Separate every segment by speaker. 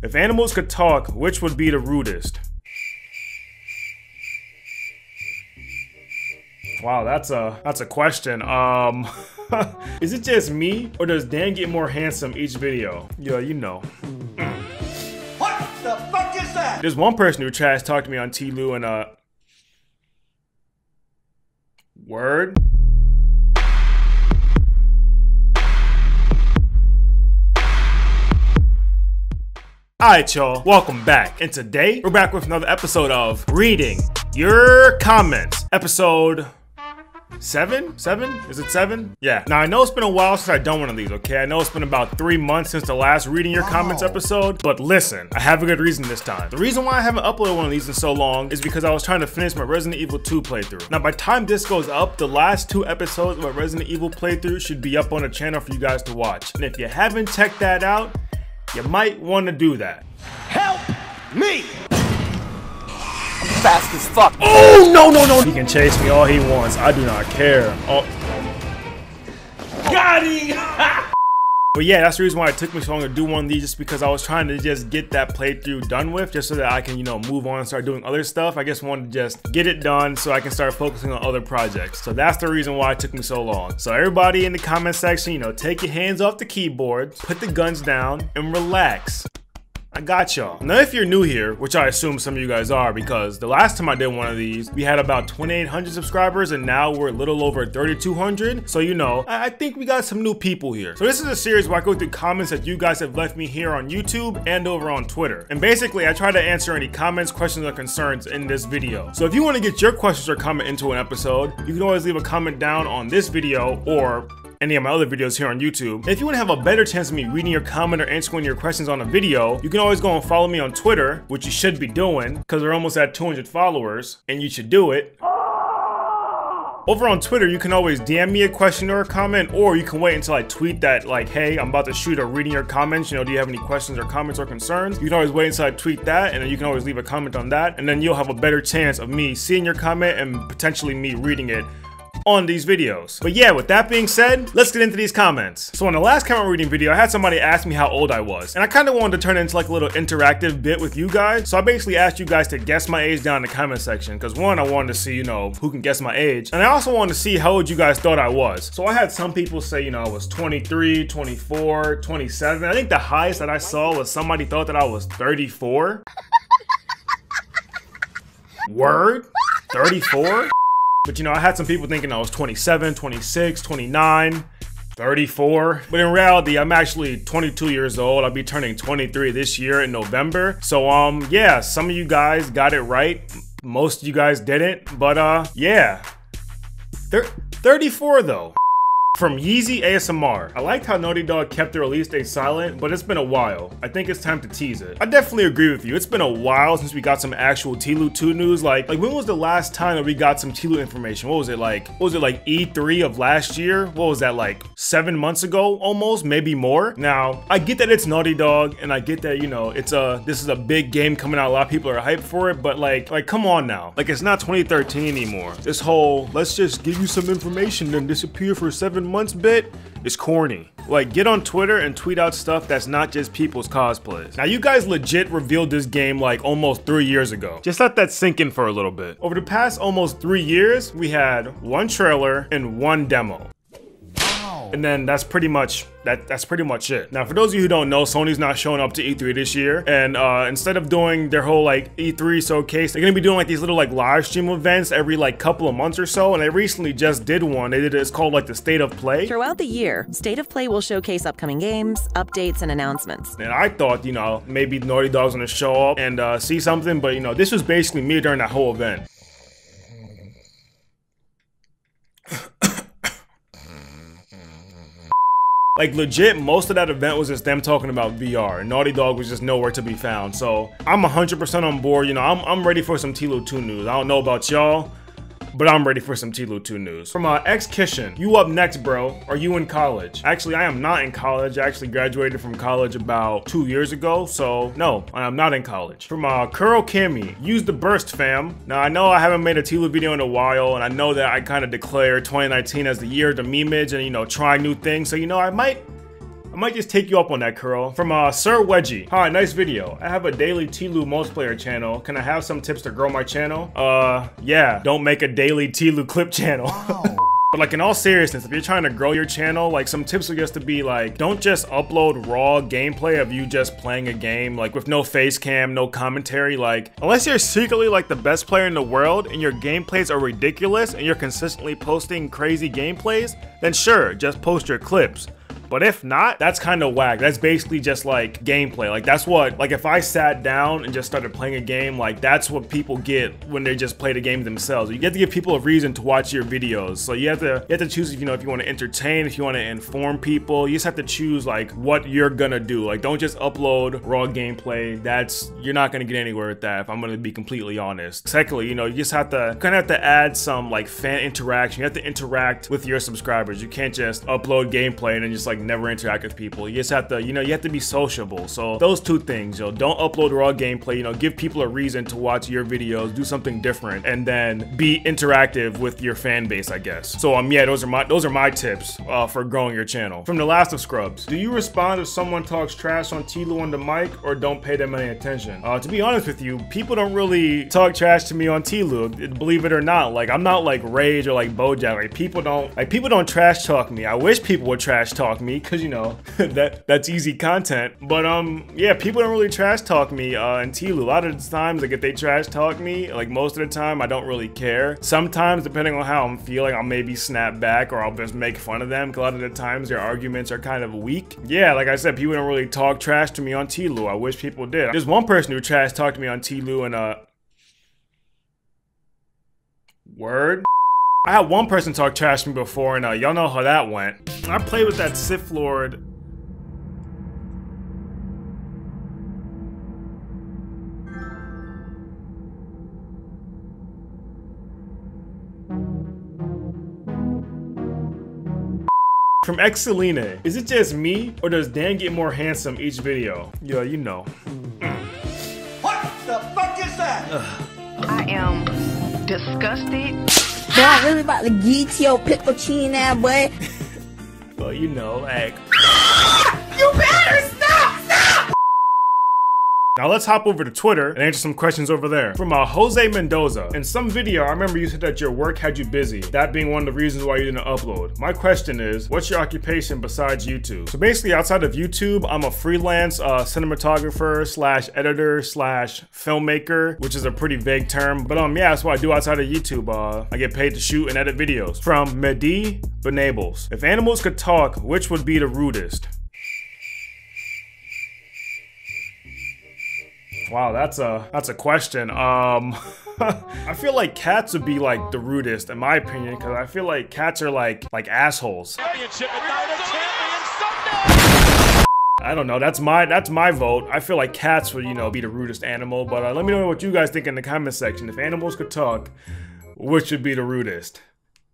Speaker 1: If animals could talk, which would be the rudest? Wow, that's a question. Is it just me, or does Dan get more handsome each video? Yeah, you know.
Speaker 2: What the fuck is that?
Speaker 1: There's one person who tries to talk to me on Tlu and word. Alright y'all, welcome back. And today, we're back with another episode of Reading Your Comments. Episode 7? Is it 7? Yeah. Now I know it's been a while since I've done one of these, okay? I know it's been about 3 months since the last Reading Your Comments episode, but listen, I have a good reason this time. The reason why I haven't uploaded one of these in so long is because I was trying to finish my Resident Evil 2 playthrough. Now by the time this goes up, the last 2 episodes of my Resident Evil playthrough should be up on the channel for you guys to watch. And if you haven't checked that out, you might want to do that.
Speaker 2: Help me! I'm fast as fuck.
Speaker 1: Oh, no. He can chase me all he wants. I do not care. Oh. Got him! But yeah, that's the reason why it took me so long to do one of these, just because I was trying to just get that playthrough done with, just so that I can, you know, move on and start doing other stuff. I just wanted to just get it done so I can start focusing on other projects. So that's the reason why it took me so long. So everybody in the comment section, you know, take your hands off the keyboard, put the guns down, and relax. I got y'all. Now if you're new here, which I assume some of you guys are, because the last time I did one of these, we had about 2,800 subscribers and now we're a little over 3,200. So you know, I think we got some new people here. So this is a series where I go through comments that you guys have left me here on YouTube and over on Twitter. And basically I try to answer any comments, questions, or concerns in this video. So if you want to get your questions or comment into an episode, you can always leave a comment down on this video or any of my other videos here on YouTube. And if you want to have a better chance of me reading your comment or answering your questions on a video, you can always go and follow me on Twitter, which you should be doing, because we're almost at 200 followers, and you should do it. Over on Twitter, you can always DM me a question or a comment, or you can wait until I tweet that, like, hey, I'm about to shoot a Reading Your Comments, you know, do you have any questions or comments or concerns? You can always wait until I tweet that, and then you can always leave a comment on that, and then you'll have a better chance of me seeing your comment and potentially me reading it on these videos. But yeah, with that being said, let's get into these comments. So in the last comment reading video, I had somebody ask me how old I was, and I kind of wanted to turn it into like a little interactive bit with you guys. So I basically asked you guys to guess my age down in the comment section, because one, I wanted to see, you know, who can guess my age, and I also wanted to see how old you guys thought I was. So I had some people say, you know, I was 23, 24, 27. I think the highest that I saw was somebody thought that I was 34. Word? 34? But you know, I had some people thinking I was 27, 26, 29, 34. But in reality, I'm actually 22 years old. I'll be turning 23 this year in November. So yeah, some of you guys got it right. Most of you guys didn't. But yeah. 34 though. From Yeezy ASMR. I liked how Naughty Dog kept the release date silent, but it's been a while. I think it's time to tease it. I definitely agree with you. It's been a while since we got some actual Tlu 2 news. Like when was the last time that we got some Tlu information? What was it like? E3 of last year? What was that, like 7 months ago almost? Maybe more? Now, I get that it's Naughty Dog, and I get that, you know, this is a big game coming out. A lot of people are hyped for it, but like come on now. Like, it's not 2013 anymore. This whole, let's just give you some information then disappear for 7 months bit is corny. Like, get on Twitter and tweet out stuff that's not just people's cosplays. Now, you guys legit revealed this game like almost 3 years ago. Just let that sink in for a little bit. Over the past almost 3 years, we had 1 trailer and 1 demo. And then that's pretty much it. Now, for those of you who don't know, Sony's not showing up to E3 this year, and instead of doing their whole like E3 showcase, they're gonna be doing like these little like live stream events every like couple of months or so. And they recently just did one. It's called like the State of Play.
Speaker 3: Throughout the year, State of Play will showcase upcoming games, updates, and announcements.
Speaker 1: And I thought, you know, maybe Naughty Dog's gonna show up and see something, but you know, this was basically me during that whole event. Like legit, most of that event was just them talking about VR, and Naughty Dog was just nowhere to be found. So I'm 100% on board. You know, I'm ready for some Tlu 2 news. I don't know about y'all, but I'm ready for some Tlu 2 news. From X-Kishin, you up next, bro. Are you in college? Actually, I am not in college. I actually graduated from college about 2 years ago, so no, I am not in college. From Kuro Kami, use the burst, fam. Now, I know I haven't made a Tlu video in a while, and I know that I kind of declared 2019 as the year of the memeage and, you know, trying new things. So, you know, I might I might just take you up on that, Curl. From Sir Wedgie. Hi, nice video. I have a daily Tlu multiplayer channel. Can I have some tips to grow my channel? Yeah. Don't make a daily Tlu clip channel. Wow. But like in all seriousness, if you're trying to grow your channel, like some tips are just to be like, don't just upload raw gameplay of you just playing a game, like with no face cam, no commentary. Like, unless you're secretly like the best player in the world and your gameplays are ridiculous and you're consistently posting crazy gameplays, then sure, just post your clips. But if not, that's kind of whack. That's basically just like gameplay. Like that's what, like if I sat down and just started playing a game, like that's what people get when they just play the game themselves. You get to give people a reason to watch your videos. So you have to choose if you know, if you want to entertain, if you want to inform people. You just have to choose like what you're gonna do. Like don't just upload raw gameplay. You're not gonna get anywhere with that if I'm gonna be completely honest. Secondly, you know, you just have to kind of have to add some like fan interaction. You have to interact with your subscribers. You can't just upload gameplay and then just like never interact with people. You just have to, you know, you have to be sociable. So those two things, yo, don't upload raw gameplay, you know, give people a reason to watch your videos, do something different, and then be interactive with your fan base, I guess. So yeah, those are my tips for growing your channel. From the last of Scrubs, do you respond if someone talks trash on Tlu on the mic or don't pay them any attention? To be honest with you, people don't really talk trash to me on Tlu, believe it or not. Like I'm not like Rage or like Bojack. Like people don't trash talk me. I wish people would trash talk me, because you know that's easy content. But yeah, people don't really trash talk me in Tlu. A lot of the times, like if they trash talk me, like most of the time I don't really care. Sometimes depending on how I'm feeling, I'll maybe snap back or I'll just make fun of them, because a lot of the times their arguments are kind of weak. Yeah, like I said, people don't really talk trash to me on Tlu. I wish people did. There's one person who trash talked to me on Tlu and word. I had one person talk trash to me before, and y'all know how that went. I played with that Sith Lord. From Exceline, is it just me, or does Dan get more handsome each video? Yo, you know.
Speaker 2: What the fuck is that?
Speaker 4: I am disgusted.
Speaker 5: Boy, I really about to get your pickle chin now, boy.
Speaker 1: Well, you know, like.
Speaker 5: You better stop! Stop!
Speaker 1: Now let's hop over to Twitter and answer some questions over there. From Jose Mendoza. In some video, I remember you said that your work had you busy, that being one of the reasons why you didn't upload. My question is, what's your occupation besides YouTube? So basically, outside of YouTube, I'm a freelance cinematographer slash editor slash filmmaker, which is a pretty vague term. But yeah, that's what I do outside of YouTube. I get paid to shoot and edit videos. From Mehdi Benables. If animals could talk, which would be the rudest? Wow, that's a question. I feel like cats would be like the rudest in my opinion, because I feel like cats are like assholes. I don't know, that's my vote. I feel like cats would, you know, be the rudest animal, but let me know what you guys think in the comment section. If animals could talk, which would be the rudest?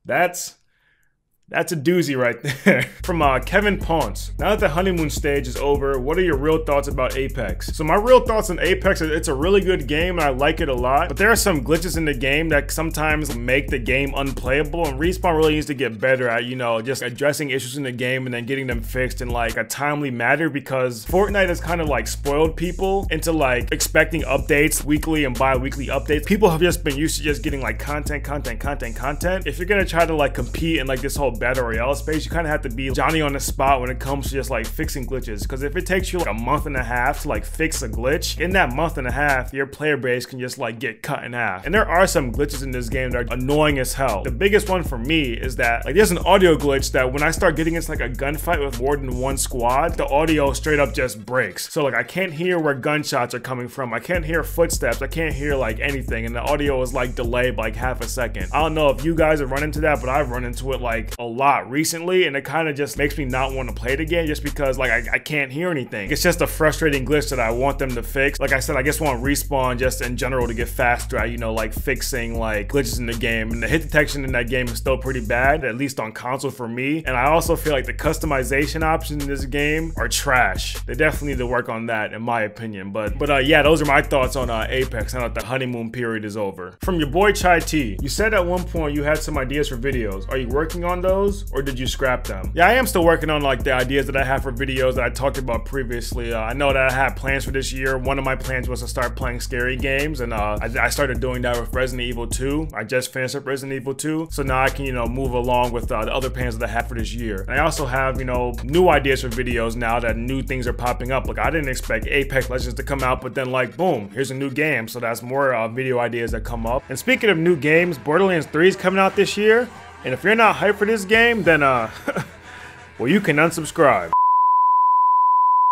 Speaker 1: That's a doozy right there. From Kevin Ponce. Now that the honeymoon stage is over, what are your real thoughts about Apex? So my real thoughts on Apex is it's a really good game and I like it a lot, but there are some glitches in the game that sometimes make the game unplayable, and Respawn really needs to get better at, you know, just addressing issues in the game and then getting them fixed in like a timely manner, because Fortnite has kind of like spoiled people into like expecting updates, weekly and bi-weekly updates. People have just been used to just getting like content. If you're gonna try to like compete in like this whole battle royale space, you kind of have to be Johnny on the spot when it comes to just like fixing glitches, because if it takes you like a month and a half to like fix a glitch, in that month and a half your player base can just like get cut in half. And there are some glitches in this game that are annoying as hell. The biggest one for me is that like there's an audio glitch that when I start getting into like a gunfight with more than one squad, the audio straight up just breaks. So like I can't hear where gunshots are coming from, I can't hear footsteps, I can't hear like anything, and the audio is like delayed by like half a second. I don't know if you guys have run into that, but I've run into it like a lot recently, and it kind of just makes me not want to play it again, just because like I can't hear anything. It's just a frustrating glitch that I want them to fix. Like I said, I just want Respawn just in general to get faster at, you know, like fixing like glitches in the game. And the hit detection in that game is still pretty bad, at least on console for me. And I also feel like the customization options in this game are trash. They definitely need to work on that in my opinion. But yeah, those are my thoughts on Apex now that the honeymoon period is over. From your boy Chai T, you said at one point you had some ideas for videos. Are you working on those? videos, or did you scrap them? Yeah, I am still working on like the ideas that I have for videos that I talked about previously. I know that I had plans for this year. One of my plans was to start playing scary games, and I started doing that with Resident Evil 2. I just finished up Resident Evil 2, so now I can, you know, move along with the other plans that I have for this year. And I also have, you know, new ideas for videos now that new things are popping up. Like, I didn't expect Apex Legends to come out, but then like, boom, here's a new game. So that's more video ideas that come up. And speaking of new games, Borderlands 3 is coming out this year. And if you're not hyped for this game, then well, you can unsubscribe.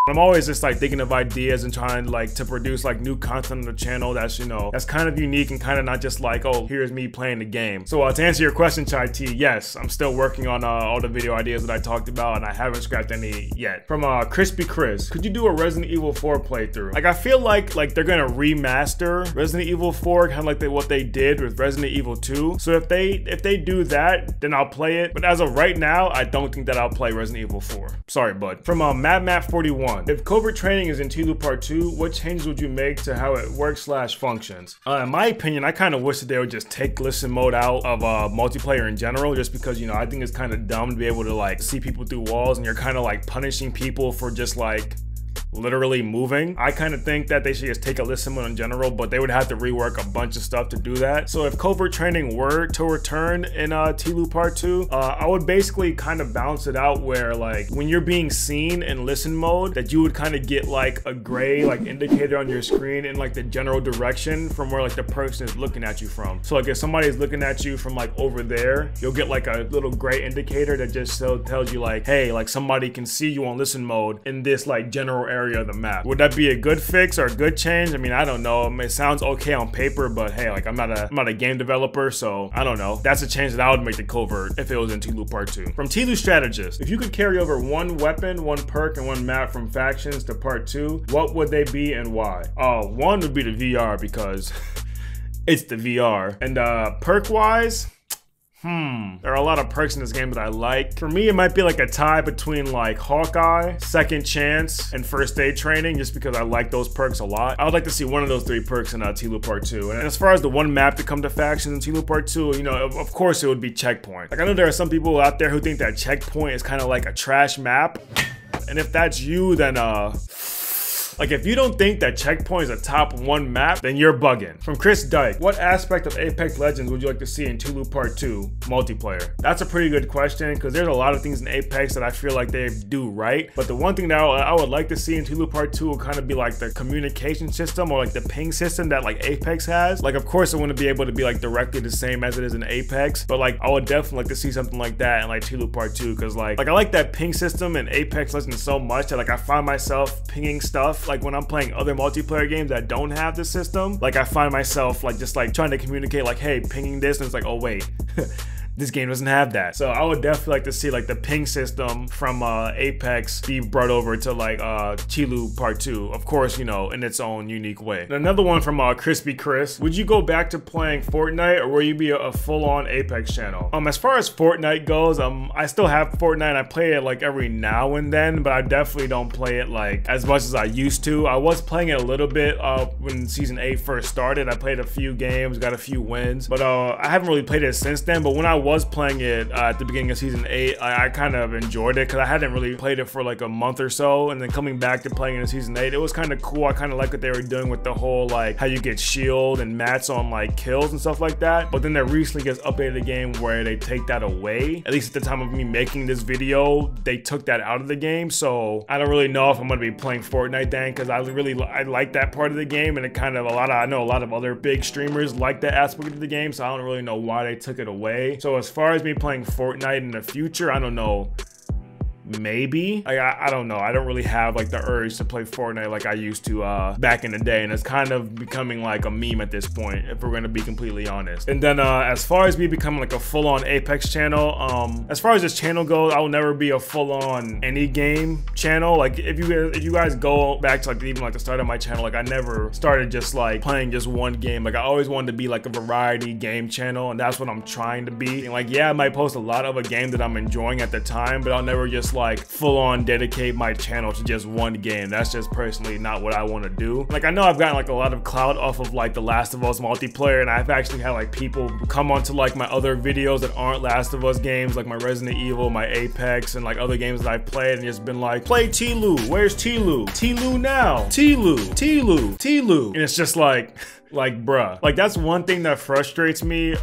Speaker 1: I'm always just like thinking of ideas and trying like to produce like new content on the channel that's, you know, that's kind of unique and kind of not just like, oh, here's me playing the game. So to answer your question, Chai T, yes, I'm still working on all the video ideas that I talked about, and I haven't scrapped any yet. From Crispy Chris, could you do a Resident Evil 4 playthrough? Like, I feel like they're gonna remaster Resident Evil 4, kind of like what they did with Resident Evil 2. So if they do that, then I'll play it. But as of right now, I don't think that I'll play Resident Evil 4. Sorry, bud. From MadMap41. If covert training is in Tilu Part 2, what changes would you make to how it works/functions? In my opinion, I kind of wish that they would just take listen mode out of multiplayer in general, just because, you know, I think it's kind of dumb to be able to like see people through walls and you're kind of like punishing people for just like literally moving. I kind of think that they should just take a listen mode in general, but they would have to rework a bunch of stuff to do that. So if covert training were to return in Tilu Part 2, I would basically kind of balance it out where like when you're being seen in listen mode, that you would kind of get like a gray like indicator on your screen in like the general direction from where like the person is looking at you from. So like if somebody is looking at you from like over there, you'll get like a little gray indicator that just tells you like, hey, like somebody can see you on listen mode in this like general area of the map. Would that be a good fix or a good change? I mean, I don't know. I mean, it sounds okay on paper, but hey, like I'm not a game developer, so I don't know. That's a change that I would make to covert if it was in Tilu Part 2. From Tilu Strategist, if you could carry over one weapon, one perk, and one map from factions to Part 2, what would they be and why? One would be the VR because it's the VR. And perk wise, there are a lot of perks in this game that I like. For me, it might be like a tie between like Hawkeye, Second Chance, and First Aid Training, just because I like those perks a lot. I would like to see one of those 3 perks in Tilu Part 2. And as far as the one map to come to factions in Tilu Part 2, you know, of course it would be Checkpoint. Like, I know there are some people out there who think that Checkpoint is kind of like a trash map. And if that's you, then like, if you don't think that Checkpoint is a top 1 map, then you're bugging. From Chris Dyke, what aspect of Apex Legends would you like to see in Tilu Part 2 multiplayer? That's a pretty good question, because there's a lot of things in Apex that I feel like they do right. But the one thing that I would like to see in Tilu Part 2 would kind of be like the communication system or like the ping system that like Apex has. Like, of course, it wouldn't be able to be like directly the same as it is in Apex, but like I would definitely like to see something like that in like Tilu Part 2, because like I like that ping system in Apex Legends so much that like I find myself pinging stuff like when I'm playing other multiplayer games that don't have this system. Like, I find myself like just like trying to communicate like, hey, pinging this, and it's like, oh wait, this game doesn't have that. So I would definitely like to see like the ping system from Apex be brought over to like Tilu Part 2, of course, you know, in its own unique way. And another one from Crispy Chris, would you go back to playing Fortnite, or will you be a full-on Apex channel? As far as Fortnite goes, I still have Fortnite. I play it like every now and then, but I definitely don't play it like as much as I used to. I was playing it a little bit when Season 8 first started. I played a few games, got a few wins, but I haven't really played it since then. But when I was playing it at the beginning of Season 8, I kind of enjoyed it because I hadn't really played it for like a month or so, and then coming back to playing it in Season 8, it was kind of cool. I kind of like what they were doing with the whole like how you get shield and mats on like kills and stuff like that. But then they recently just updated the game where they take that away. At least at the time of me making this video, they took that out of the game. So I don't really know if I'm gonna be playing Fortnite then, because I like that part of the game, and it kind of I know a lot of other big streamers like that aspect of the game, so I don't really know why they took it away. So as far as me playing Fortnite in the future, I don't know. Maybe. Like, I don't know. I don't really have like the urge to play Fortnite like I used to back in the day, and it's kind of becoming like a meme at this point, if we're gonna be completely honest. And then as far as me becoming like a full-on Apex channel, as far as this channel goes, I will never be a full-on any game channel. Like, if you guys go back to like even like the start of my channel, like I never started just like playing just one game. Like, I always wanted to be like a variety game channel, and that's what I'm trying to be. And like, yeah, I might post a lot of a game that I'm enjoying at the time, but I'll never just like full on dedicate my channel to just one game. That's just personally not what I want to do. Like, I know I've gotten like a lot of clout off of like the Last of Us multiplayer, and I've actually had like people come onto like my other videos that aren't Last of Us games, like my Resident Evil, my Apex, and like other games that I've played, and just been like, play T-Lu, where's T-Lu? T-Lu now, T-Lu, T-Lu, T-Lu. And it's just like bruh. Like, that's one thing that frustrates me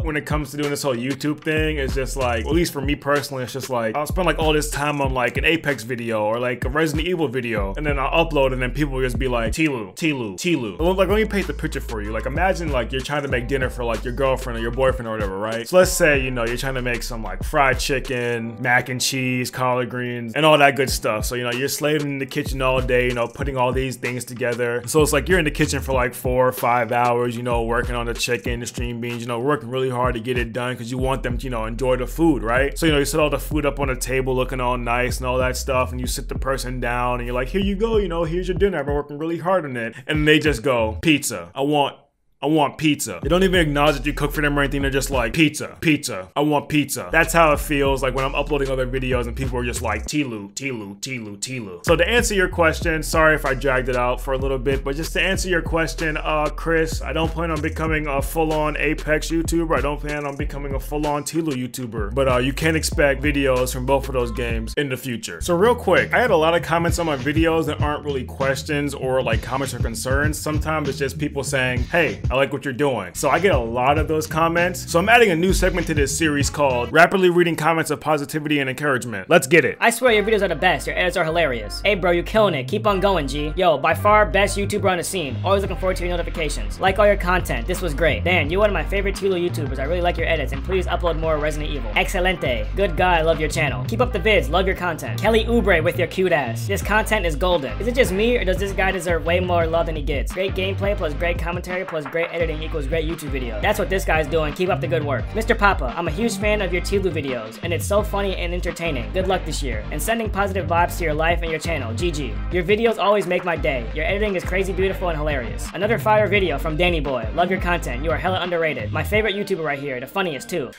Speaker 1: when it comes to doing this whole YouTube thing, is just like, at least for me personally, it's just like, I'll spend like all this time on like an Apex video or like a Resident Evil video, and then I'll upload, and then people will just be like, T-Lu, T-Lu, T-Lu. Like, let me paint the picture for you. Like, imagine like you're trying to make dinner for like your girlfriend or your boyfriend or whatever, right? So let's say, you know, you're trying to make some like fried chicken, mac and cheese, collard greens, and all that good stuff. So, you know, you're slaving in the kitchen all day, you know, putting all these things together. So it's like you're in the kitchen for like 4 or 5 hours, you know, working on the chicken, the string beans, you know, working really hard to get it done because you want them to, you know, enjoy the food, right? So, you know, you set all the food up on the table looking all nice and all that stuff, and you sit the person down and you're like, here you go, you know, here's your dinner, I've been working really hard on it. And they just go, pizza, I want pizza. They don't even acknowledge that you cook for them or anything. They're just like, pizza, pizza, I want pizza. That's how it feels like when I'm uploading other videos and people are just like, T-Lu, T-Lu, T-Lu, T-Lu. So to answer your question, sorry if I dragged it out for a little bit, but just to answer your question, Chris, I don't plan on becoming a full-on Apex YouTuber. I don't plan on becoming a full-on T-Lu YouTuber, but you can expect videos from both of those games in the future. So real quick, I had a lot of comments on my videos that aren't really questions or like comments or concerns. Sometimes it's just people saying, hey, I like what you're doing. So I get a lot of those comments. So I'm adding a new segment to this series called Rapidly Reading Comments of Positivity and Encouragement. Let's get it.
Speaker 6: I swear your videos are the best. Your edits are hilarious. Hey bro, you killing it. Keep on going, G. Yo, by far best YouTuber on the scene. Always looking forward to your notifications. Like all your content. This was great. Dan, you're one of my favorite T-Lu YouTubers. I really like your edits, and please upload more Resident Evil. Excelente. Good guy, love your channel. Keep up the vids, love your content. Kelly Oubre with your cute ass. This content is golden. Is it just me, or does this guy deserve way more love than he gets? Great gameplay plus great commentary plus great editing equals great YouTube video. That's what this guy's doing. Keep up the good work. Mr. Papa, I'm a huge fan of your T-Lu videos, and it's so funny and entertaining. Good luck this year, and sending positive vibes to your life and your channel. GG. Your videos always make my day. Your editing is crazy beautiful and hilarious. Another fire video from DanAroi. Love your content. You are hella underrated. My favorite YouTuber right here. The funniest too.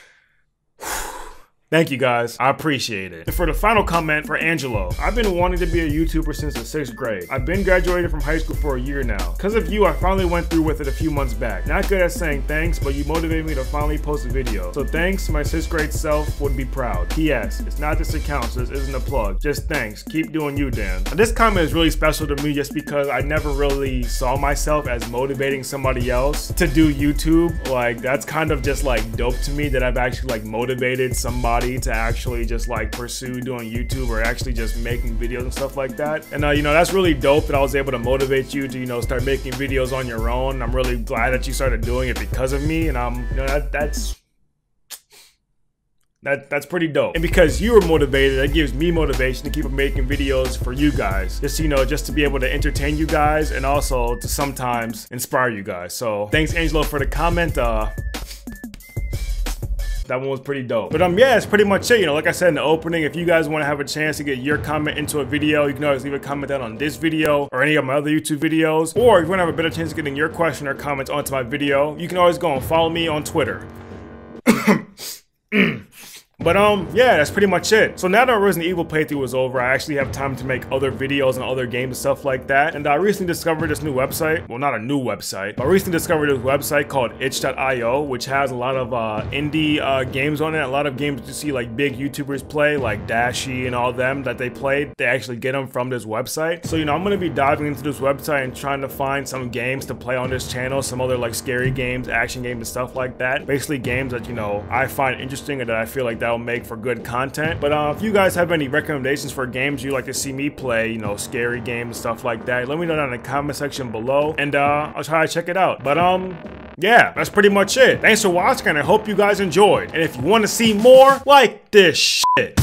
Speaker 1: Thank you guys, I appreciate it. And for the final comment for Angelo, I've been wanting to be a YouTuber since the 6th grade. I've been graduated from high school for a year now. Because of you, I finally went through with it a few months back. Not good at saying thanks, but you motivated me to finally post a video. So thanks, my 6th grade self would be proud. P.S. It's not this account, so this isn't a plug. Just thanks, keep doing you, Dan. Now, this comment is really special to me just because I never really saw myself as motivating somebody else to do YouTube. Like, that's kind of just like dope to me that I've actually like motivated somebody to actually just like pursue doing YouTube or actually just making videos and stuff like that. And you know, that's really dope that I was able to motivate you to, you know, start making videos on your own. I'm really glad that you started doing it because of me, and you know, that's pretty dope. And because you were motivated, that gives me motivation to keep making videos for you guys. Just, you know, just to be able to entertain you guys and also to sometimes inspire you guys. So thanks, Angelo, for the comment. That one was pretty dope. But yeah, it's pretty much it. You know, like I said in the opening, if you guys want to have a chance to get your comment into a video, you can always leave a comment down on this video or any of my other YouTube videos. Or if you want to have a better chance of getting your question or comments onto my video, you can always go and follow me on Twitter. But yeah, that's pretty much it. So now that Resident Evil playthrough was over, I actually have time to make other videos and other games and stuff like that. And I recently discovered this new website. Well, not a new website, but I recently discovered this website called itch.io, which has a lot of indie games on it. A lot of games you see like big YouTubers play, like Dashi and all them that they played. They actually get them from this website. So, you know, I'm gonna be diving into this website and trying to find some games to play on this channel, some other like scary games, action games and stuff like that. Basically games that, you know, I find interesting and that I feel like that will make for good content. But if you guys have any recommendations for games you like to see me play, you know, scary games and stuff like that, let me know down in the comment section below, and I'll try to check it out. But yeah, that's pretty much it. Thanks for watching, and I hope you guys enjoyed. And if you want to see more, like this shit.